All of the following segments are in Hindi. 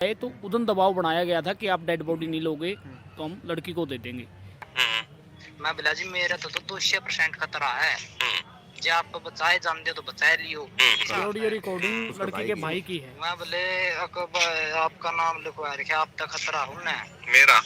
है तो उदन दबाव बनाया गया था कि आप डेड बॉडी नहीं लोगे तो हम लड़की को दे देंगे। मैं बोला जी मेरा तो 200% खतरा है। जो आपको बचाए जानते तो बचा लियो। ऑडियो रिकॉर्डिंग लड़की के भाई की है। मैं बोले आपका नाम लिखवा रखे आप तक खतरा हूँ ना मेरा।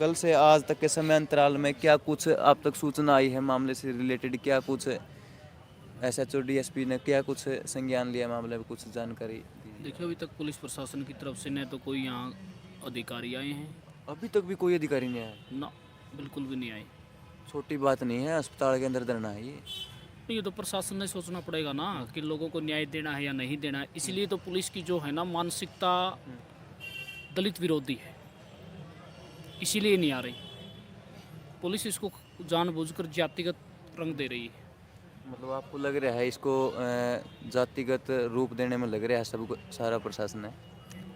कल से आज तक के समय अंतराल में क्या कुछ आप तक सूचना आई है मामले से रिलेटेड? क्या कुछ SHO DSP ने क्या कुछ संज्ञान लिया मामले में, कुछ जानकारी दी? देखिए अभी तक पुलिस प्रशासन की तरफ से न तो कोई यहाँ अधिकारी आए हैं, अभी तक भी कोई अधिकारी नहीं आया? ना बिल्कुल भी नहीं आए। छोटी बात नहीं है, अस्पताल के अंदर धरना है ये। ये तो प्रशासन ने सोचना पड़ेगा ना कि लोगों को न्याय देना है या नहीं देना है। इसलिए तो पुलिस की जो है ना मानसिकता दलित विरोधी है, इसीलिए नहीं आ रही। पुलिस इसको जानबूझकर जातिगत रंग दे रही है। मतलब आपको लग रहा है इसको जातिगत रूप देने में लग रहा है सब सारा प्रशासन है?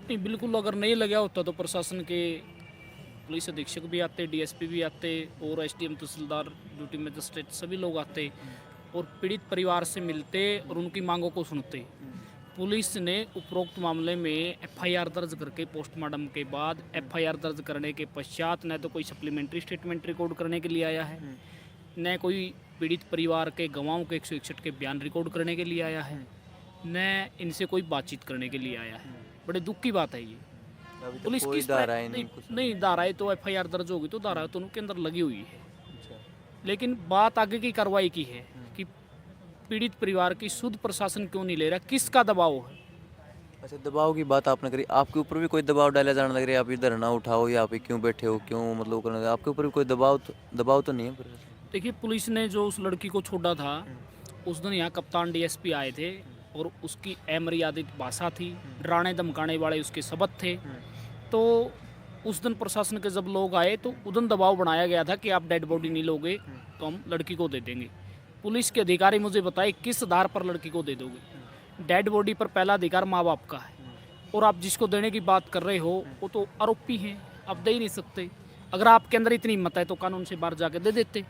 नहीं, बिल्कुल अगर नहीं लगा होता तो प्रशासन के पुलिस अधीक्षक भी आते, DSP भी आते और SDM तहसीलदार ड्यूटी मजिस्ट्रेट सभी लोग आते और पीड़ित परिवार से मिलते और उनकी मांगों को सुनते। पुलिस ने उपरोक्त मामले में FIR दर्ज करके पोस्टमार्टम के बाद FIR दर्ज करने के पश्चात न तो कोई सप्लीमेंट्री स्टेटमेंट रिकॉर्ड करने के लिए आया है, न कोई पीड़ित परिवार के गवाहों के 161 के बयान रिकॉर्ड करने के लिए आया है, न इनसे कोई बातचीत करने के लिए आया है। बड़े दुख की बात है ये। अभी तक पुलिस कोई किस धाराएं नहीं धाराएं तो FIR दर्ज होगी तो धाराएं तो उनके अंदर लगी हुई है। अच्छा। लेकिन बात आगे की कार्रवाई की है कि पीड़ित परिवार की सुध प्रशासन क्यों नहीं ले रहा, किसका दबाव है। अच्छा, दबाव की बात आपने करी, आपके ऊपर भी कोई दबाव डाला जाने लग रहा है? आप इधर ना उठाओ या आप क्यों बैठे हो, क्यों मतलब करने, आपके ऊपर भी कोई दबाव तो नहीं है? देखिए पुलिस ने जो उस लड़की को छोड़ा था उस दिन यहाँ कप्तान DSP आए थे और उसकी अमर्यादित भाषा थी, डराने धमकाने वाले उसके शब्द थे। तो उस दिन प्रशासन के जब लोग आए तो उदन दबाव बनाया गया था कि आप डेड बॉडी नहीं लोगे तो हम लड़की को दे देंगे। पुलिस के अधिकारी मुझे बताए किस आधार पर लड़की को दे दोगे? डेड बॉडी पर पहला अधिकार माँ बाप का है और आप जिसको देने की बात कर रहे हो वो तो आरोपी हैं, आप दे ही नहीं सकते। अगर आपके अंदर इतनी हिम्मत है तो कानून से बाहर जाके दे देते।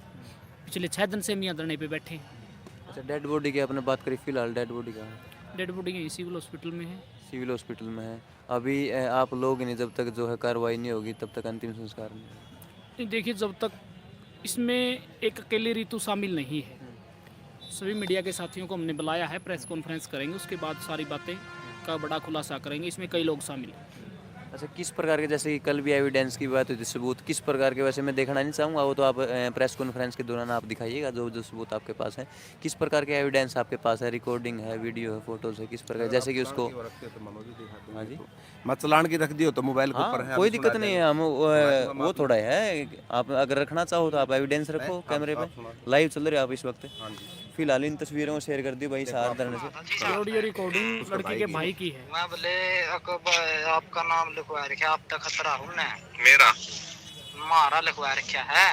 पिछले 6 दिन से हम यहाँ धरने पे बैठे हैं। अच्छा, डेड बॉडी की आपने बात करी, फिलहाल डेड बॉडी का? डेड बॉडी यहीं सिविल हॉस्पिटल में है। सिविल हॉस्पिटल में है अभी? आप लोग नहीं, जब तक जो है कार्रवाई नहीं होगी तब तक अंतिम संस्कार नहीं? नहीं देखिए, जब तक इसमें एक अकेली ऋतु शामिल नहीं है, सभी मीडिया के साथियों को हमने बुलाया है, प्रेस कॉन्फ्रेंस करेंगे, उसके बाद सारी बातें का बड़ा खुलासा करेंगे। इसमें कई लोग शामिल हैं। अच्छा, किस प्रकार के, जैसे कि कल भी एविडेंस की बात हुई थी, सबूत किस प्रकार के? वैसे मैं देखना नहीं चाहूँगा, वो तो आप प्रेस कॉन्फ्रेंस के दौरान आप दिखाइएगा जो जो सबूत आपके पास है। किस प्रकार के एविडेंस आपके पास है? रिकॉर्डिंग है, वीडियो है, फोटोज है, किस प्रकार? जैसे कि उसको हाँ जी, मैं चलान की रख दियो तो मोबाइल के ऊपर हाँ है, कोई अभी दिक्कत सुना नहीं है, जाएगा। हम वो थोड़ा है, आप अगर रखना चाहो तो आप एविडेंस रखो कैमरे पे, लाइव चल रहे हो आप इस वक्त। हाँ जी। फिलहाल इन तस्वीरों को शेयर कर दी भाई साथ धरने से। ऑडियो रिकॉर्डिंग लड़की के भाई की है। मैं बोले आपका नाम लिखवा रखे आप तक खतरा हूँ ना मेरा। मारा लिखवा रखा है।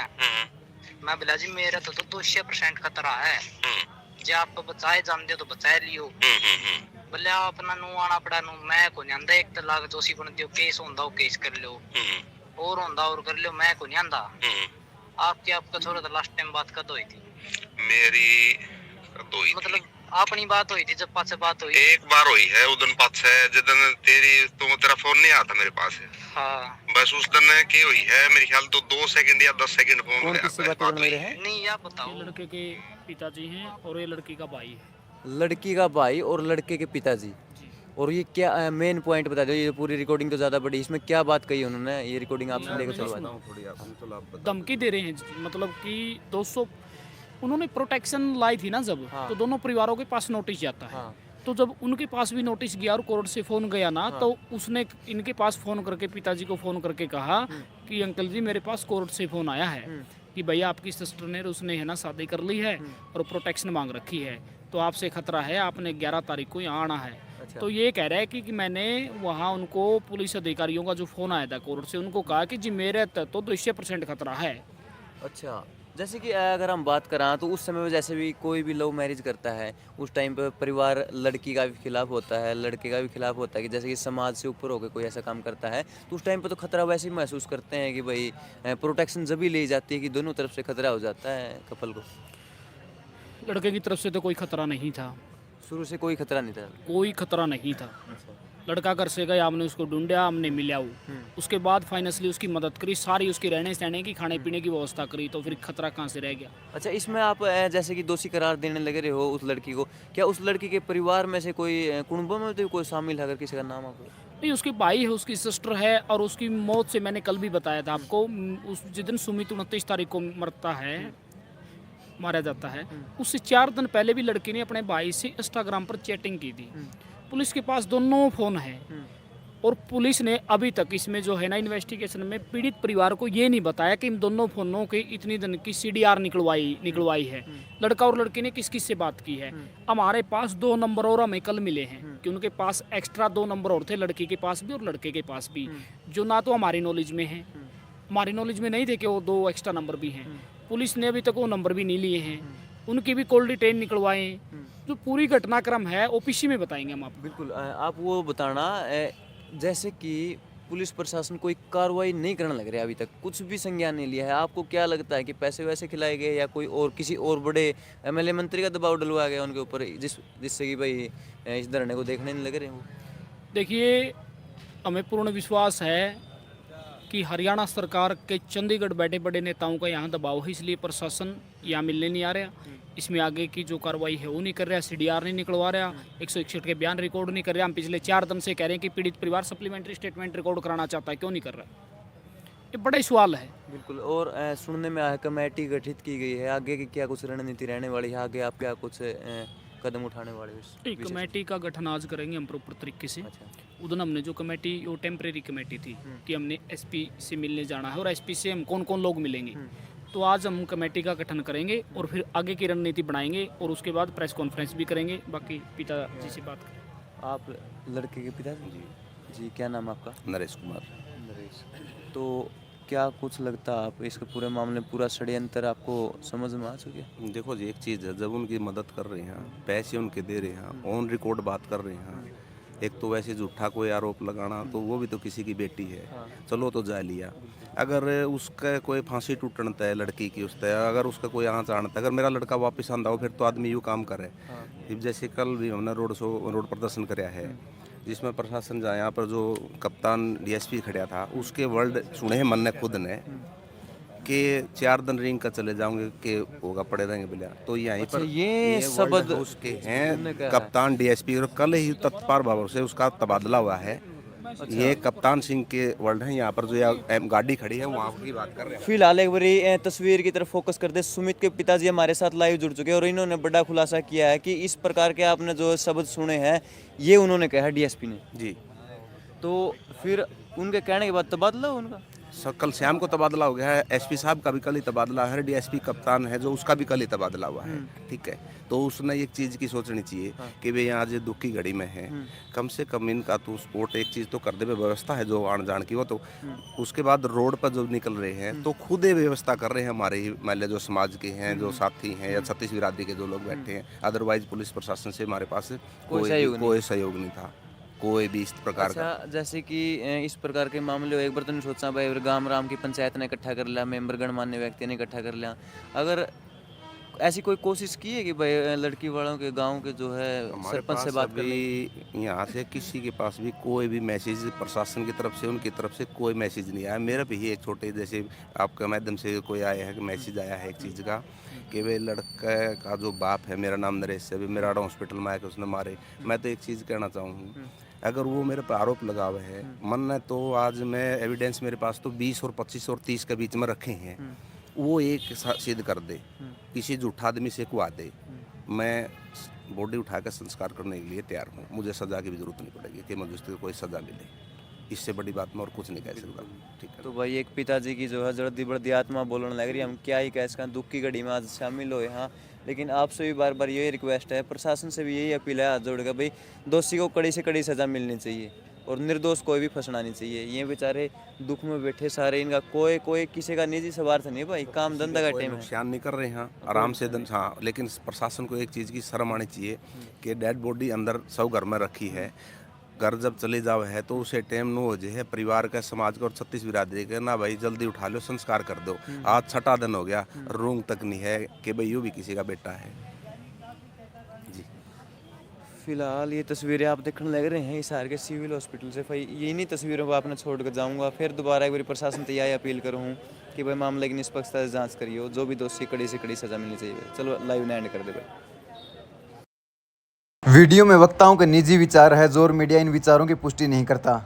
मैं बोला जी मेरा तो 200% खतरा है। जो आपको बचाए जानते तो बचा लियो। बोले अपना नू आना पड़ा नू मैं को नहीं आंदा। 1 लाख दोषी बन दियो, केस होंदा हो केस कर लो और होंदा और कर लो, मैं को नहीं आंदा। आपका छोरा तो लास्ट टाइम बात कद हुई थी? मेरी मतलब अपनी बात हुई थी जब पास बात हुई? एक बार हुई है उदन पाछे जदन तेरा फोन नहीं आता मेरे पास है। हाँ बस उस दिन की हुई है मेरे ख्याल तो 2 सेकंड या 10 सेकंड फोन कौन किससे बात कर रहे हैं? नहीं आप बताओ। ये लड़के के पिताजी हैं और ये लड़की का भाई है। लड़की का भाई और लड़के के पिताजी। और ये क्या मेन पॉइंट बता दो, ये पूरी रिकॉर्डिंग तो ज़्यादा बड़ी, इसमें क्या बात कही उन्होंने? ये रिकॉर्डिंग आपसे लेकर चलवा धमकी दे रहे हैं, मतलब कि 200 उन्होंने प्रोटेक्शन लाई थी ना जब, हाँ। तो दोनों परिवारों के पास नोटिस जाता है। हाँ। तो जब उनके पास भी नोटिस गया और कोर्ट से फ़ोन गया ना, हाँ। तो उसने इनके पास फ़ोन करके पिताजी को फ़ोन करके कहा कि अंकल जी मेरे पास कोर्ट से फ़ोन आया है कि भैया आपकी सिस्टर ने उसने है ना शादी कर ली है और प्रोटेक्शन मांग रखी है, तो आपसे खतरा है, आपने 11 तारीख को यहाँ आना है। अच्छा। तो ये कह रहा है कि मैंने वहाँ उनको पुलिस अधिकारियों का जो फ़ोन आया था कोर्ट से, उनको कहा कि जी मेरे तो 200% खतरा है। अच्छा, जैसे कि अगर हम बात करें तो उस समय में जैसे भी कोई भी लव मैरिज करता है उस टाइम पे परिवार लड़की का भी खिलाफ होता है, लड़के का भी खिलाफ होता है, कि जैसे कि समाज से ऊपर होकर कोई ऐसा काम करता है तो उस टाइम पे तो खतरा वैसे ही महसूस करते हैं कि भाई प्रोटेक्शन जब भी ली जाती है कि दोनों तरफ से खतरा हो जाता है कपल को। लड़के की तरफ से तो कोई खतरा नहीं था, शुरू से कोई खतरा नहीं था? कोई खतरा नहीं था। लड़का घर से गया, हमने उसको ढूंढा, हमने मिला वो। उसके बाद फाइनेंशियली उसकी मदद करी, सारी उसकी रहने सहने की, खाने पीने की व्यवस्था करी, तो फिर खतरा कहाँ से रह गया। अच्छा, इसमें आप जैसे कि दोषी करार देने लगे रहे हो उस लड़की को, क्या उस लड़की के परिवार में से कोई कुटुंबों में तो कोई शामिल है, अगर किसी का नाम आपको? नहीं, उसके भाई है, उसकी सिस्टर है, और उसकी मौत से मैंने कल भी बताया था आपको, उस जिस दिन सुमित 29 तारीख को मरता है, मारा जाता है, उससे 4 दिन पहले भी लड़की ने अपने भाई से इंस्टाग्राम पर चैटिंग की थी। पुलिस के पास दोनों फ़ोन हैं, और पुलिस ने अभी तक इसमें जो है ना इन्वेस्टिगेशन में पीड़ित परिवार को ये नहीं बताया कि इन दोनों फ़ोनों के इतनी दिन की CDR निकलवाई है, लड़का और लड़की ने किस किस से बात की है। हमारे पास 2 नंबर और हमें कल मिले हैं कि उनके पास एक्स्ट्रा 2 नंबर और थे, लड़की के पास भी और लड़के के पास भी, जो ना तो हमारी नॉलेज में है, हमारी नॉलेज में नहीं थे कि वो 2 एक्स्ट्रा नंबर भी हैं। पुलिस ने अभी तक वो नंबर भी नहीं लिए हैं, उनकी भी कॉल डिटेल निकलवाए। जो पूरी घटनाक्रम है OPC में बताएंगे हम आपको। बिल्कुल, आप वो बताना जैसे कि पुलिस प्रशासन कोई कार्रवाई नहीं करने लग रहा है, अभी तक कुछ भी संज्ञान नहीं लिया है। आपको क्या लगता है कि पैसे वैसे खिलाए गए, या कोई और किसी और बड़े MLA मंत्री का दबाव डलवाया गया उनके ऊपर, जिससे कि भाई इस धरने को देखने नहीं लग रहे हो? देखिए, हमें पूर्ण विश्वास है कि हरियाणा सरकार के चंडीगढ़ बैठे बड़े नेताओं का यहाँ दबाव है, इसलिए प्रशासन यहाँ मिलने नहीं आ रहा। इसमें आगे की जो कार्रवाई है वो नहीं कर रहा, CDR नहीं निकलवा रहा, 161 के बयान रिकॉर्ड नहीं कर रहा। हम पिछले 4 दिन से कह रहे हैं कि पीड़ित परिवार सप्लीमेंट्री स्टेटमेंट रिकॉर्ड कराना चाहता है, क्यों नहीं कर रहा? ये बड़ा ही सवाल है। बिल्कुल। और सुनने में आया कमेटी गठित की गई है, आगे की क्या कुछ रणनीति रहने वाली है, आगे आप क्या कुछ कदम उठाने वाले हो नहीं, कमेटी का गठन आज करेंगे हम प्रॉपर तरीके से। उधर हमने जो कमेटी, वो टेम्परेरी कमेटी थी कि हमने SP से मिलने जाना है, और SP से हम कौन कौन लोग मिलेंगे, तो आज हम कमेटी का गठन करेंगे और फिर आगे की रणनीति बनाएंगे, और उसके बाद प्रेस कॉन्फ्रेंस भी करेंगे। बाकी पिताजी से बात करें। आप लड़के के पिता जी, क्या नाम आपका? नरेश कुमार। नरेश। तो क्या कुछ लगता है आप इसके पूरे मामले में पूरा षड्यंत्र आपको समझ में आ चुके हैं? देखो जी, एक चीज़ है, जब उनकी मदद कर रहे हैं, पैसे उनके दे रहे हैं, ऑन रिकॉर्ड बात कर रहे हैं, एक तो वैसे झूठा कोई आरोप लगाना, तो वो भी तो किसी की बेटी है, चलो तो जा लिया। अगर उसका कोई फांसी टूटता है लड़की की, उससे अगर उसका कोई यहाँ चाणता है, अगर मेरा लड़का वापस आंदा हो, फिर तो आदमी यूँ काम करे। जैसे कल भी हमने रोड प्रदर्शन कराया है, जिसमें प्रशासन जा, यहाँ पर जो कप्तान DSP खड़ा था, उसके वर्ड सुने हैं मन ने खुद ने कि 4 दिन रिंग का चले जाओगे कि होगा पड़े रहेंगे बिलिया। तो यहीं पर ये शब्द उसके हैं कप्तान DSP, और कल ही तत्पर भाव से उसका तबादला हुआ है। ये कप्तान सिंह के वर्ड हैं। यहाँ पर जो गाड़ी खड़ी है वहाँ की बात कर रहे हैं। फिलहाल एक बारी तस्वीर की तरफ फोकस करते, सुमित के पिताजी हमारे साथ लाइव जुड़ चुके हैं, और इन्होंने बड़ा खुलासा किया है कि इस प्रकार के आपने जो शब्द सुने हैं, ये उन्होंने कहा DSP ने जी। तो फिर उनके कहने के बाद तबादला हुआ उनका? कल शाम को तबादला हो गया है। SP साहब का भी कल ही तबादला है, DSP कप्तान है जो, उसका भी कल ही तबादला हुआ है। ठीक है, तो उसने एक चीज़ की सोचनी चाहिए कि वे यहाँ जो दुख की घड़ी में है, कम से कम इनका तो सपोर्ट एक चीज़ तो कर दे, व्यवस्था है जो आन जान की, वो तो उसके बाद रोड पर जो निकल रहे हैं तो खुद ही व्यवस्था कर रहे हैं। हमारे ही मान जो समाज के हैं, जो साथी हैं, या छत्तीस बिरादरी के जो लोग बैठे हैं, अदरवाइज पुलिस प्रशासन से हमारे पास कोई सहयोग नहीं था, कोई भी इस प्रकार का। जैसे कि इस प्रकार के मामले हो, एक बार तो नहीं सोचा भाई गांव राम की पंचायत ने इकट्ठा कर लिया, मेंबर गणमान्य व्यक्ति ने इकट्ठा कर लिया, अगर ऐसी कोई कोशिश की है कि भाई लड़की वालों के गांव के जो है सरपंच से बात कर ली? यहाँ से किसी के पास भी कोई भी मैसेज प्रशासन की तरफ से, उनकी तरफ से कोई मैसेज नहीं आया। मेरा भी एक छोटे जैसे आपके माध्यम से कोई आया है कि मैसेज आया है एक चीज़ का कि वे लड़का का जो बाप है, मेरा नाम नरेश है, मेरा हॉस्पिटल में आया कि उसने मारे। मैं तो एक चीज़ कहना चाहूँ, अगर वो मेरे पर आरोप लगा हुए है, मन है तो आज मैं एविडेंस मेरे पास तो 20 और 25 और 30 के बीच में रखे हैं, वो एक सिद्ध कर दे, किसी झूठा आदमी से कुआ दे, मैं बॉडी उठा कर संस्कार करने के लिए तैयार हूँ। मुझे सज़ा की भी जरूरत नहीं पड़ेगी कि मुझे उसको कोई सज़ा मिले, इससे बड़ी बात मैं और कुछ नहीं कह सकता। ठीक है, तो भाई एक पिताजी की जो है जल्दी बढ़ती आत्मा बोलने लग रही है, हम क्या ही कह इसका, दुख की घड़ी में आज शामिल हुए। हाँ, लेकिन आपसे भी बार बार यही रिक्वेस्ट है, प्रशासन से भी यही अपील है हाथ जोड़कर, भाई दोषी को कड़ी से कड़ी सज़ा मिलनी चाहिए और निर्दोष कोई भी फंसना नहीं चाहिए। ये बेचारे दुख में बैठे सारे, इनका कोई किसी का निजी स्वार्थ नहीं भाई, काम धंधा का टाइम है, नुकसान नहीं कर रहे हैं, आराम से हाँ। लेकिन प्रशासन को एक चीज़ की शर्म आनी चाहिए कि डेड बॉडी अंदर सब घर में रखी है, घर जब चले जाओ है तो उसे टाइम न हो जाए परिवार का, समाज का और छत्तीस बिरादरी का, ना भाई जल्दी उठा लो, संस्कार कर दो। आज 6ठा दिन हो गया, रूंग तक नहीं है कि भाई यूँ भी किसी का बेटा है जी। फिलहाल ये तस्वीरें आप देखने लग रहे हैं हिसार के सिविल हॉस्पिटल से। भाई ये नहीं तस्वीरों को आपने छोड़ कर जाऊँगा, फिर दोबारा एक बार प्रशासन से यही अपील करूँ कि भाई मामले की निष्पक्षता से जाँच करिए, जो भी दोषी कड़ी से कड़ी सज़ा मिलनी चाहिए। चलो लाइव ने एंड कर दे भाई। वीडियो में वक्ताओं के निजी विचार है, जोर मीडिया इन विचारों की पुष्टि नहीं करता।